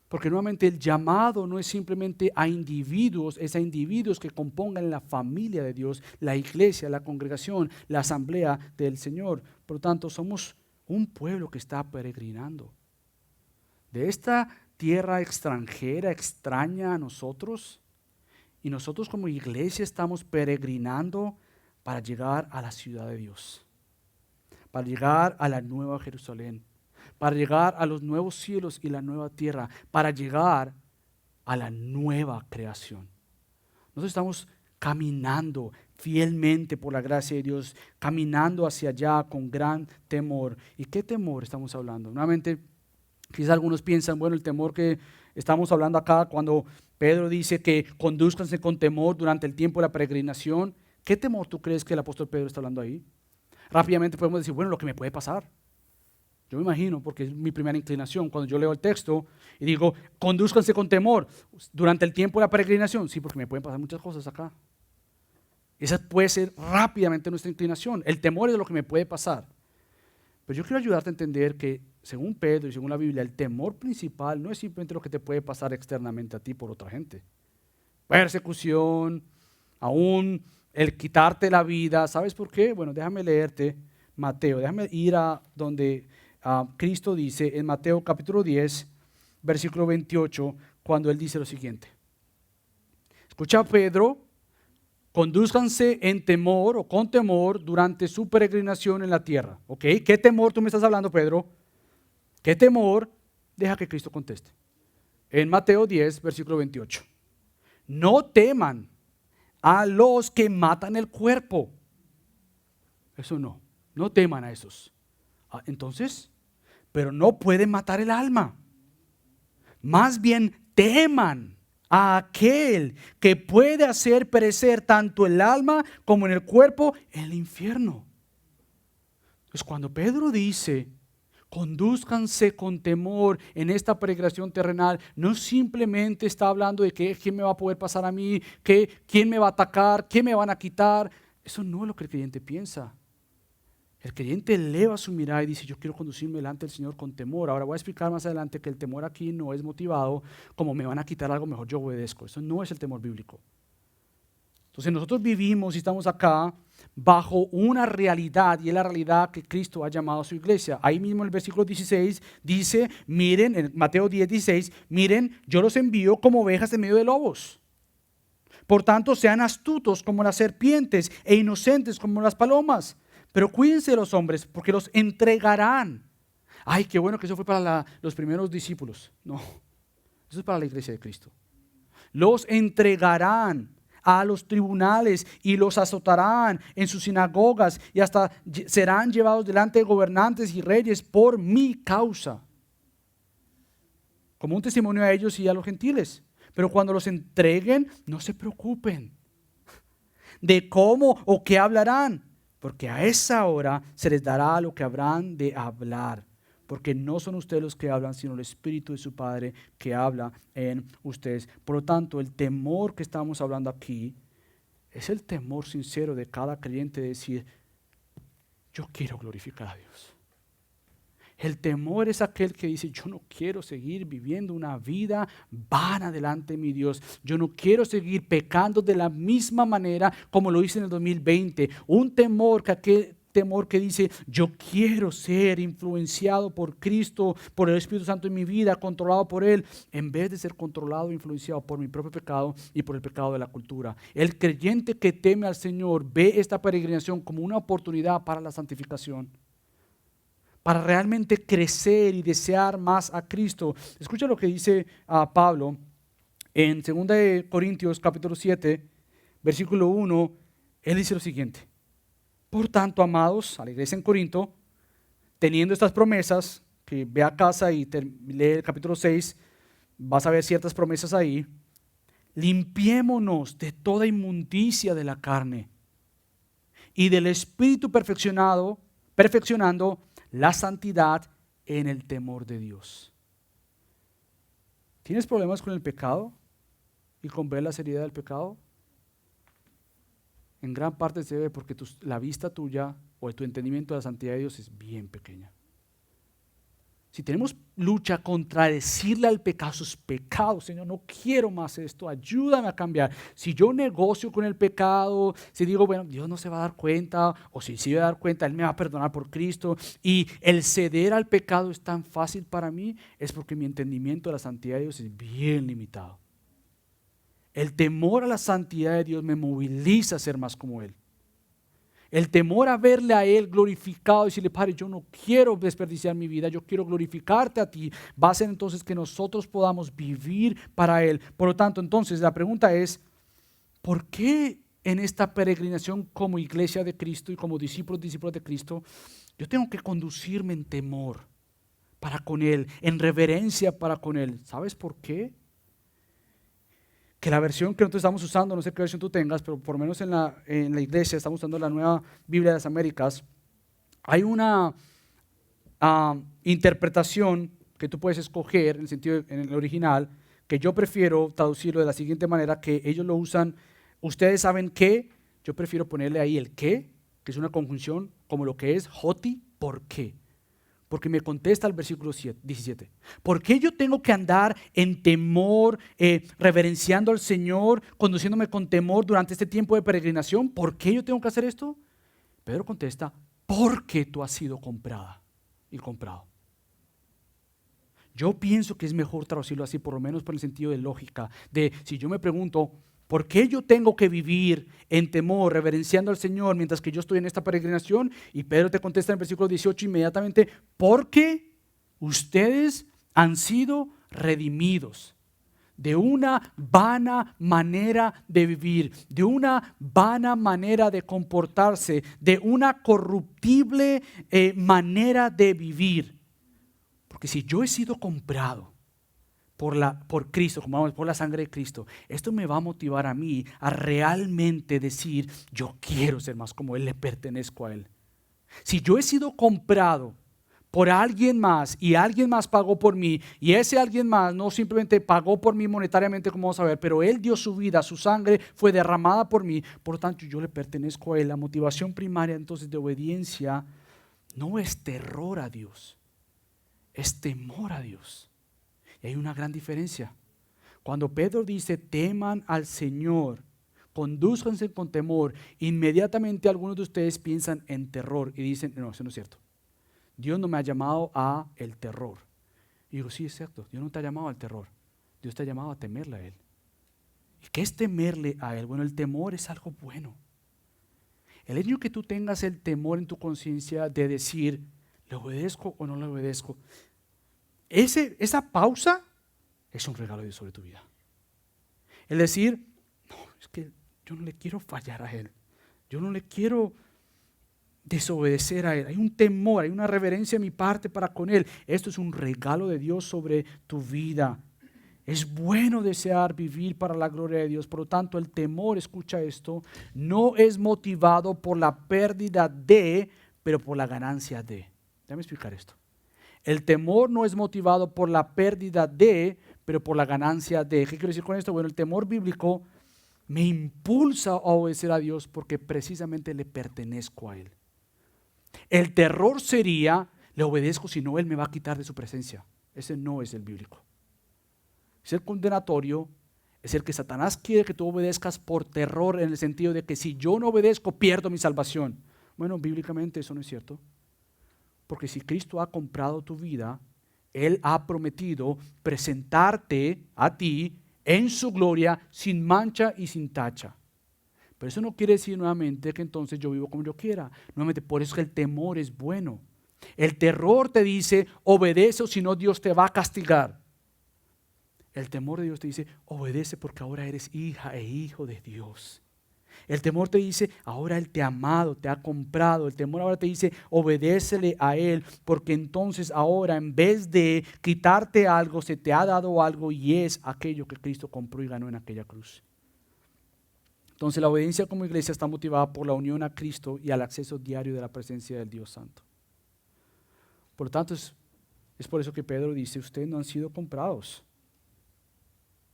Porque nuevamente el llamado no es simplemente a individuos, es a individuos que compongan la familia de Dios, la iglesia, la congregación, la asamblea del Señor. Por lo tanto, somos un pueblo que está peregrinando. De esta tierra extranjera, extraña a nosotros, y nosotros como iglesia estamos peregrinando para llegar a la ciudad de Dios, para llegar a la nueva Jerusalén, para llegar a los nuevos cielos y la nueva tierra, para llegar a la nueva creación. Nosotros estamos caminando fielmente por la gracia de Dios, caminando hacia allá con gran temor. ¿Y qué temor estamos hablando? Nuevamente, quizás algunos piensan, bueno, el temor que estamos hablando acá cuando Pedro dice que conduzcanse con temor durante el tiempo de la peregrinación. ¿Qué temor tú crees que el apóstol Pedro está hablando ahí? Rápidamente podemos decir, bueno, lo que me puede pasar. Yo me imagino, porque es mi primera inclinación, cuando yo leo el texto y digo, conduzcanse con temor durante el tiempo de la peregrinación. Sí, porque me pueden pasar muchas cosas acá. Esa puede ser rápidamente nuestra inclinación. El temor es de lo que me puede pasar. Pero yo quiero ayudarte a entender que, según Pedro y según la Biblia, el temor principal no es simplemente lo que te puede pasar externamente a ti por otra gente. Persecución, aún el quitarte la vida. ¿Sabes por qué? Bueno, déjame leerte Mateo. Déjame ir a donde Cristo dice en Mateo capítulo 10, versículo 28, cuando Él dice lo siguiente. Escucha, Pedro, condúzcanse en temor o con temor durante su peregrinación en la tierra. ¿Ok? ¿Qué temor tú me estás hablando, Pedro? ¿Qué temor? Deja que Cristo conteste. En Mateo 10, versículo 28. No teman a los que matan el cuerpo. Eso no. No teman a esos. Entonces, pero no pueden matar el alma. Más bien teman a aquel que puede hacer perecer tanto el alma como en el cuerpo en el infierno. Pues cuando Pedro dice, condúzcanse con temor en esta peregrinación terrenal, no simplemente está hablando de que quién me va a poder pasar a mí, quién me va a atacar, quién me van a quitar. Eso no es lo que el creyente piensa. El creyente eleva su mirada y dice, yo quiero conducirme delante del Señor con temor. Ahora voy a explicar más adelante que el temor aquí no es motivado como me van a quitar algo, mejor yo obedezco. Eso no es el temor bíblico. Entonces nosotros vivimos y estamos acá bajo una realidad, y es la realidad que Cristo ha llamado a su iglesia. Ahí mismo en el versículo 16 dice, miren, en Mateo 10, 16, miren, yo los envío como ovejas en medio de lobos. Por tanto, sean astutos como las serpientes e inocentes como las palomas. Pero cuídense de los hombres, porque los entregarán. Ay, qué bueno que eso fue para los primeros discípulos. No, eso es para la iglesia de Cristo. Los entregarán a los tribunales y los azotarán en sus sinagogas y hasta serán llevados delante de gobernantes y reyes por mi causa, como un testimonio a ellos y a los gentiles. Pero cuando los entreguen, no se preocupen de cómo o qué hablarán, porque a esa hora se les dará lo que habrán de hablar, porque no son ustedes los que hablan, sino el Espíritu de su Padre que habla en ustedes. Por lo tanto, el temor que estamos hablando aquí es el temor sincero de cada creyente de decir, yo quiero glorificar a Dios. El temor es aquel que dice, yo no quiero seguir viviendo una vida vana delante de mi Dios. Yo no quiero seguir pecando de la misma manera como lo hice en el 2020. Un temor que dice, yo quiero ser influenciado por Cristo, por el Espíritu Santo en mi vida, controlado por Él, en vez de ser controlado e influenciado por mi propio pecado y por el pecado de la cultura. El creyente que teme al Señor ve esta peregrinación como una oportunidad para la santificación, para realmente crecer y desear más a Cristo. Escucha lo que dice Pablo en 2 Corintios capítulo 7, versículo 1. Él dice lo siguiente: por tanto, amados, a la iglesia en Corinto, teniendo estas promesas, que ve a casa y lee el capítulo 6, vas a ver ciertas promesas ahí, limpiémonos de toda inmundicia de la carne y del espíritu perfeccionando la santidad en el temor de Dios. ¿Tienes problemas con el pecado y con ver la seriedad del pecado? En gran parte se debe porque la vista tuya o tu entendimiento de la santidad de Dios es bien pequeña. Si tenemos lucha contra decirle al pecado, sus pecados, Señor, no quiero más esto, ayúdame a cambiar. Si yo negocio con el pecado, si digo, bueno, Dios no se va a dar cuenta, o si sí va a dar cuenta, Él me va a perdonar por Cristo, y el ceder al pecado es tan fácil para mí, es porque mi entendimiento de la santidad de Dios es bien limitado. El temor a la santidad de Dios me moviliza a ser más como Él. El temor a verle a Él glorificado y decirle, Padre, yo no quiero desperdiciar mi vida, yo quiero glorificarte a ti, va a ser entonces que nosotros podamos vivir para Él. Por lo tanto, entonces la pregunta es, ¿por qué en esta peregrinación como iglesia de Cristo y como discípulos de Cristo, yo tengo que conducirme en temor para con Él, en reverencia para con Él? ¿Sabes por qué? Que la versión que nosotros estamos usando, no sé qué versión tú tengas, pero por lo menos en la iglesia estamos usando la Nueva Biblia de las Américas, hay una interpretación que tú puedes escoger en el sentido, en el original, que yo prefiero traducirlo de la siguiente manera, que ellos lo usan, ustedes saben qué, yo prefiero ponerle ahí el qué, que es una conjunción como lo que es Joti, ¿por qué? Porque me contesta el versículo 17. ¿Por qué yo tengo que andar en temor, reverenciando al Señor, conduciéndome con temor durante este tiempo de peregrinación? ¿Por qué yo tengo que hacer esto? Pedro contesta, porque tú has sido comprada y comprado. Yo pienso que es mejor traducirlo así, por lo menos por el sentido de lógica, de si yo me pregunto, ¿por qué yo tengo que vivir en temor, reverenciando al Señor mientras que yo estoy en esta peregrinación? Y Pedro te contesta en el versículo 18 inmediatamente, porque ustedes han sido redimidos de una vana manera de vivir, de una vana manera de comportarse, de una corruptible manera de vivir. Porque si yo he sido comprado por Cristo, como vamos, por la sangre de Cristo, esto me va a motivar a mí a realmente decir, yo quiero ser más como Él, le pertenezco a Él. Si yo he sido comprado por alguien más y alguien más pagó por mí y ese alguien más no simplemente pagó por mí monetariamente, como vamos a ver, pero Él dio su vida, su sangre fue derramada por mí, por lo tanto yo le pertenezco a Él. La motivación primaria entonces de obediencia no es terror a Dios, es temor a Dios. Y hay una gran diferencia. Cuando Pedro dice, teman al Señor, condúzcanse con temor, inmediatamente algunos de ustedes piensan en terror y dicen, no, eso no es cierto. Dios no me ha llamado a el terror. Y digo, sí, es cierto, Dios no te ha llamado al terror. Dios te ha llamado a temerle a Él. ¿Y qué es temerle a Él? Bueno, el temor es algo bueno. El hecho de que tú tengas el temor en tu conciencia de decir, ¿le obedezco o no le obedezco? Esa pausa es un regalo de Dios sobre tu vida. El decir, no, es que yo no le quiero fallar a Él. Yo no le quiero desobedecer a Él. Hay un temor, hay una reverencia de mi parte para con Él. Esto es un regalo de Dios sobre tu vida. Es bueno desear vivir para la gloria de Dios. Por lo tanto, el temor, escucha esto, no es motivado por la pérdida de, pero por la ganancia de. Déjame explicar esto. El temor no es motivado por la pérdida de, pero por la ganancia de. ¿Qué quiero decir con esto? Bueno, el temor bíblico me impulsa a obedecer a Dios porque precisamente le pertenezco a Él. El terror sería, le obedezco si no Él me va a quitar de su presencia. Ese no es el bíblico. Es el condenatorio, es el que Satanás quiere que tú obedezcas por terror en el sentido de que si yo no obedezco pierdo mi salvación. Bueno, bíblicamente eso no es cierto. Porque si Cristo ha comprado tu vida, Él ha prometido presentarte a ti en su gloria sin mancha y sin tacha. Pero eso no quiere decir nuevamente que entonces yo vivo como yo quiera. Nuevamente, por eso es que el temor es bueno. El terror te dice, obedece o si no Dios te va a castigar. El temor de Dios te dice, obedece porque ahora eres hija e hijo de Dios. El temor te dice, ahora Él te ha amado, te ha comprado. El temor ahora te dice, obedécele a Él, porque entonces ahora en vez de quitarte algo, se te ha dado algo y es aquello que Cristo compró y ganó en aquella cruz. Entonces la obediencia como iglesia está motivada por la unión a Cristo y al acceso diario de la presencia del Dios Santo. Por lo tanto, es por eso que Pedro dice, ustedes no han sido comprados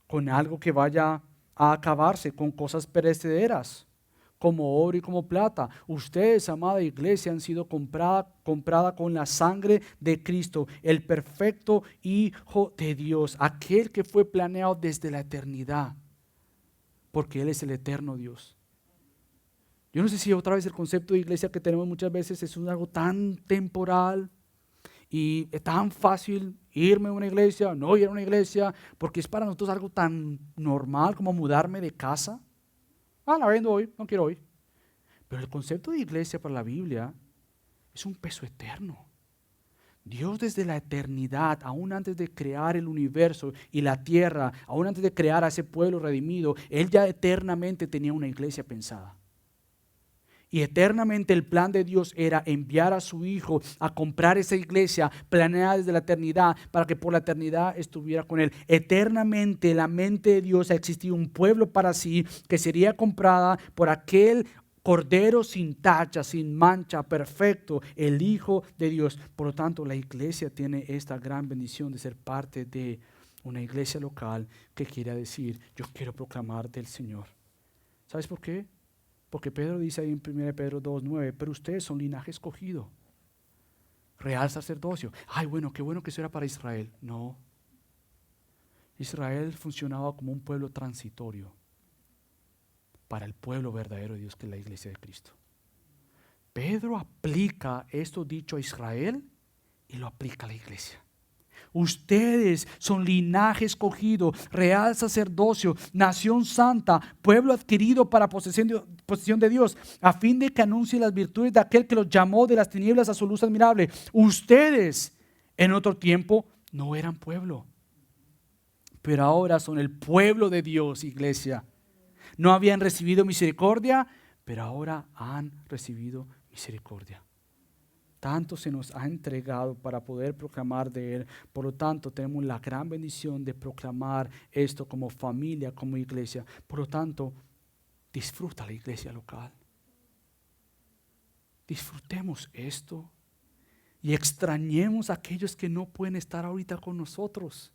con algo que vaya a acabarse, con cosas perecederas, como oro y como plata. Ustedes, amada iglesia, han sido comprada con la sangre de Cristo, el perfecto Hijo de Dios, aquel que fue planeado desde la eternidad, porque Él es el eterno Dios. Yo no sé si otra vez el concepto de iglesia que tenemos muchas veces es algo tan temporal y es tan fácil irme a una iglesia, no ir a una iglesia, porque es para nosotros algo tan normal como mudarme de casa. La vendo hoy, no quiero hoy. Pero el concepto de iglesia para la Biblia es un peso eterno. Dios desde la eternidad, aún antes de crear el universo y la tierra, aún antes de crear a ese pueblo redimido, Él ya eternamente tenía una iglesia pensada. Y eternamente el plan de Dios era enviar a su Hijo a comprar esa iglesia planeada desde la eternidad para que por la eternidad estuviera con Él. Eternamente en la mente de Dios ha existido un pueblo para sí que sería comprada por aquel Cordero sin tacha, sin mancha, perfecto, el Hijo de Dios. Por lo tanto, la iglesia tiene esta gran bendición de ser parte de una iglesia local que quiere decir, yo quiero proclamar del Señor. ¿Sabes por qué? Porque Pedro dice ahí en 1 Pedro 2:9, pero ustedes son linaje escogido, real sacerdocio. Ay, bueno que eso era para Israel. No. Israel funcionaba como un pueblo transitorio para el pueblo verdadero de Dios, que es la iglesia de Cristo. Pedro aplica esto dicho a Israel y lo aplica a la iglesia. Ustedes son linaje escogido, real sacerdocio, nación santa, pueblo adquirido para posesión de Dios, a fin de que anuncie las virtudes de aquel que los llamó de las tinieblas a su luz admirable. Ustedes en otro tiempo no eran pueblo, pero ahora son el pueblo de Dios, iglesia. No habían recibido misericordia, pero ahora han recibido misericordia. Tanto se nos ha entregado para poder proclamar de Él. Por lo tanto, tenemos la gran bendición de proclamar esto como familia, como iglesia. Por lo tanto, disfruta la iglesia local. Disfrutemos esto y extrañemos a aquellos que no pueden estar ahorita con nosotros.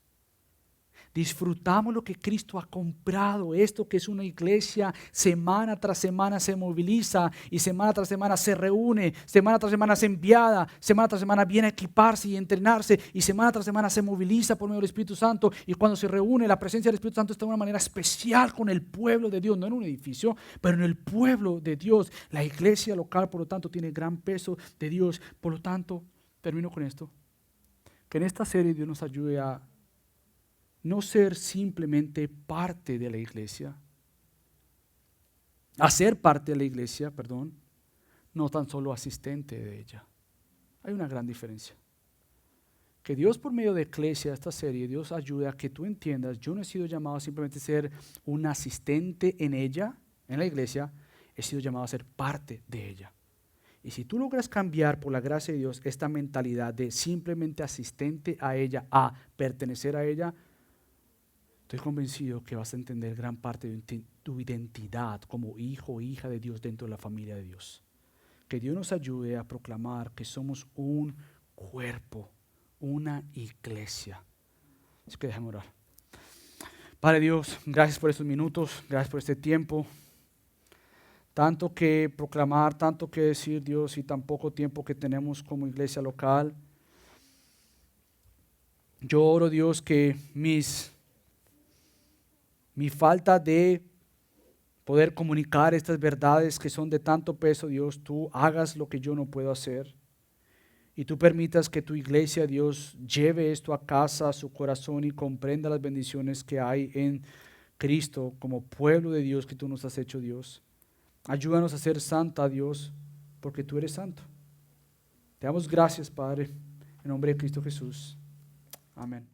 Disfrutamos lo que Cristo ha comprado, esto que es una iglesia, semana tras semana se moviliza y semana tras semana se reúne, semana tras semana se enviada, semana tras semana viene a equiparse y entrenarse y semana tras semana se moviliza por medio del Espíritu Santo, y cuando se reúne la presencia del Espíritu Santo está de una manera especial con el pueblo de Dios, no en un edificio, pero en el pueblo de Dios. La iglesia local, por lo tanto, tiene gran peso de Dios. Por lo tanto, termino con esto, que en esta serie Dios nos ayude a no ser simplemente parte de la iglesia, a ser parte de la iglesia, no tan solo asistente de ella. Hay una gran diferencia. Que Dios por medio de iglesia, esta serie, Dios ayude a que tú entiendas, yo no he sido llamado a simplemente ser un asistente en ella, en la iglesia, he sido llamado a ser parte de ella. Y si tú logras cambiar por la gracia de Dios esta mentalidad de simplemente asistente a ella, a pertenecer a ella, estoy convencido que vas a entender gran parte de tu identidad como hijo o hija de Dios dentro de la familia de Dios. Que Dios nos ayude a proclamar que somos un cuerpo, una iglesia. Así que déjame orar. Padre Dios, gracias por estos minutos, gracias por este tiempo. Tanto que proclamar, tanto que decir, Dios, y tan poco tiempo que tenemos como iglesia local. Yo oro, Dios, que mi falta de poder comunicar estas verdades que son de tanto peso, Dios, tú hagas lo que yo no puedo hacer. Y tú permitas que tu iglesia, Dios, lleve esto a casa, a su corazón, y comprenda las bendiciones que hay en Cristo como pueblo de Dios que tú nos has hecho, Dios. Ayúdanos a ser santa, Dios, porque tú eres santo. Te damos gracias, Padre, en nombre de Cristo Jesús. Amén.